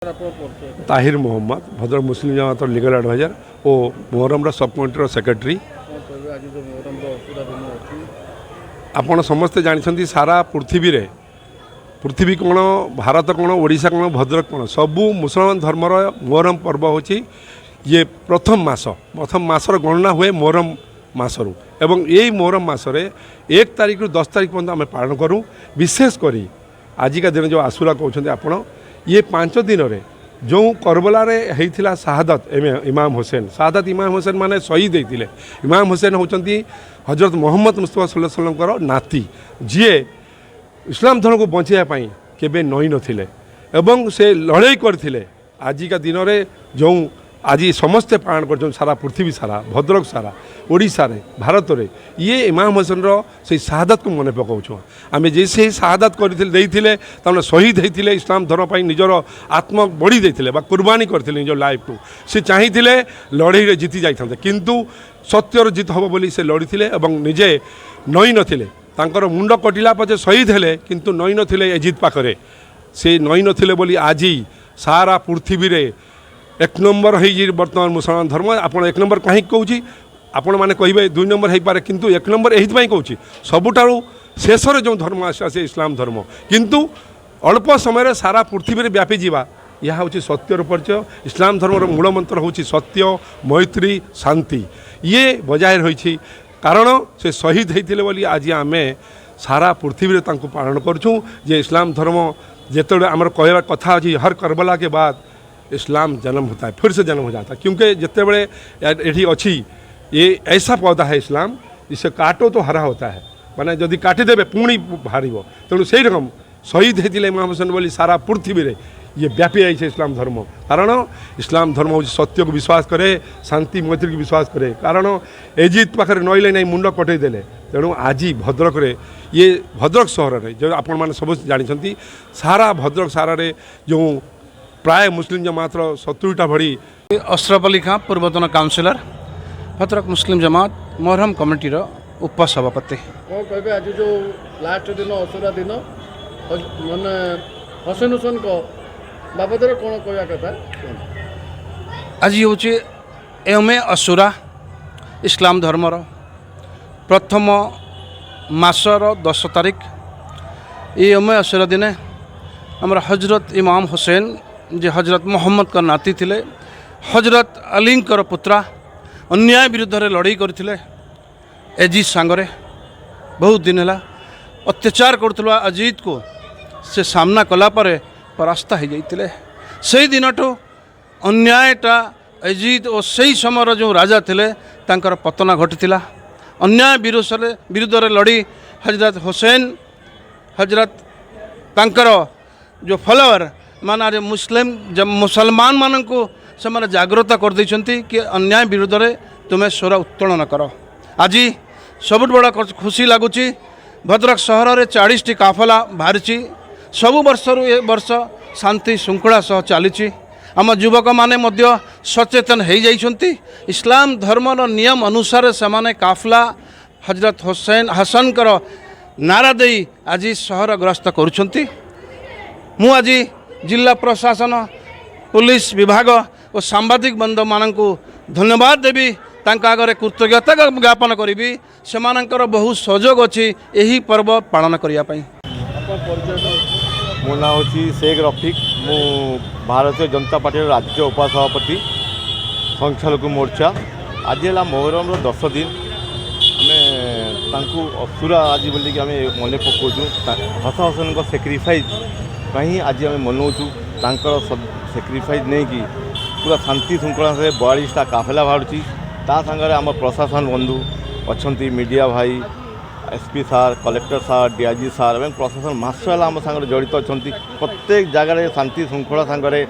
ताहिर मोहम्मद भद्रक मुस्लिम जमात legal adviser और मोहरम सब committee secretary. आपण समस्ते जानते सारा पृथ्वी कौन भारत कौन ओडिशा कौन भद्रक कौन सबू मुसलमान धर्मर मोहरम पर्व होची ये प्रथम मासर गणना हुए मोहरम मासरू एवं यही मोहरम मासरे 1 तारीख रु 10 तारीख पर्यंत आम पालन करूँ। विशेषकर आजिका दिन जो आसुरा कहते आपण ये 5 दिन रे जो करबला रे होता शहादत इमाम हुसैन माने शहीद होते। इमाम हुसैन होती हजरत मोहम्मद मुस्तफा सल्लल्लाहु अलैहि वसल्लम नाती जी इस्लाम धर्म को बचाई केबे नई नथिले एवं से लड़ाई करथिले। आजिका दिन रे जो आज समस्ते पालन कर सारा पृथ्वी सारा भद्रक सारा ओडिशा रे भारत रे ये इमाम हुसैन से शहादत को मन पकाऊँ आम जैसे शहादत करते शहीद होते इस्लाम धर्म पर निजर आत्म बड़ी देते कुर्बानी करते निज लाइफ को से चाहिए लड़ाई जीति जाते किंतु सत्यर जीत हम बोली से लड़ी निजे नई नथिले तांकर मुंड कटिला पचे शहीद हेले किंतु नई नथिले एजित पाखरे से नई नथिले बोली आज सारा पृथ्वी रे 1 नंबर हो बर्तमान मुसलमान धर्म। आपड़ 1 नंबर कहीं कहूँ आपण मैंने कहे 2 नंबर हो पारे किंतु 1 नंबर यही कहूँ सबुठार शेष जो धर्म आसा से इस्लाम धर्म किंतु अल्प समय सारा पृथ्वी में व्यापी जावा यह हूँ सत्यर परिचय। इस्लाम धर्मर मूल मंत्र हूँ सत्य मैत्री शांति ये बजाय रही कारण से शहीद होते बोली आज आम सारा पृथ्वी में पालन करूँ जे इस्लाम धर्म जिते आम कह कथा अच्छी हर करबला के बाद इस्लाम जन्म होता है फिर से जन्म हो जाता है क्योंकि जिते बड़े ये अच्छी ये ऐसा पौधा है इस्लाम जिसे काटो तो हरा होता है माने जदि काटिदेवे पुणी बाहर तेणु से रकम शहीद होते इमाम हुसैन बोली सारा पृथ्वी में ये व्यापी जाइए इस्लाम धर्म कारण इस्लाम धर्म हूँ सत्य को विश्वास करे शांति मैत्री को विश्वास करे कारण एजित पाखे नईले नहीं मुंड कटईदेले तेणु आज भद्रक रे ये भद्रक सहर में जो आपण मैंने सब जानते सारा भद्रक सारे जो प्राय मुस्लिम जमात 70टा भड़ी अशरफ अली खां पूर्वतन काउंसिलर भद्रक मुस्लिम जमात मोहरम कमिटी उपसभापति। कहे आज जो लास्ट दिन असुरा दिन माने हुसैन को बाबद कौन कहवा कथा आज हूँ एमे असुरा इस्लाम धर्मर प्रथम मासर 10 तारीख ये एमे असुरा दिने आमर हजरत इमाम हुसैन जे हजरत मोहम्मद का नाती थिले हजरत अलींकर पुत्रा अन्याय विरुद्ध रे लड़ाई करथिले एजित सांगरे बहुत दिन है अत्याचार करथुला अजीत को से सामना कला परे परास्त हो जाइतिले से दिनठू अन्यायटा अजीत और सही समय जो राजा थिले तांकर पतना घटिथिला अन्याय विरुद्ध रे लड़ी हजरत हुसैन हजरत तांकर जो फॉलोअर माना मुसलमान मान को से माने जागृत कर देछंती कि अन्याय विरुद्ध रे तुम्हें स्वर उत्तोलन कर। आज सब बड़ा खुशी लगुच भद्रक सहर में 40टी काफला बाहरी सबु वर्ष वर्ष शांति श्रृंखला सह चली आम युवक माने मध्य सचेतन हो जाइछंती इस्लाम धर्मर नियम अनुसार से माने काफला हजरत हसन कर नारा दे आज सहर ग्रस्त करुछंती। मु आज जिला प्रशासन पुलिस विभाग और सांबादिक बंधु मानू धन्यवाद देवी आगे कृतज्ञता ज्ञापन करी से बहुत सहयोग अच्छी यही पर्व पालन करने। मो ना हूँ शेख रफिक मु भारतीय जनता पार्टी राज्य उपसभापति संख्यालघु मोर्चा। आज है मोहरम 10 दिन आम असुरा आज बोलिक आम मन पकाऊँ हसन को सेक्रिफाइस कहीं आज आम मनाऊँ सेक्रिफाइस नहीं कि पूरा शांति श्रृंखला से 42टा काफेला बाहरी सागर आम प्रशासन बंधु अच्छा मीडिया भाई एसपी सार कलेक्टर सार डीआईजी सार प्रशासन मास आम सागर जड़ित अच्छा प्रत्येक जगह शांति श्रृंखला सागर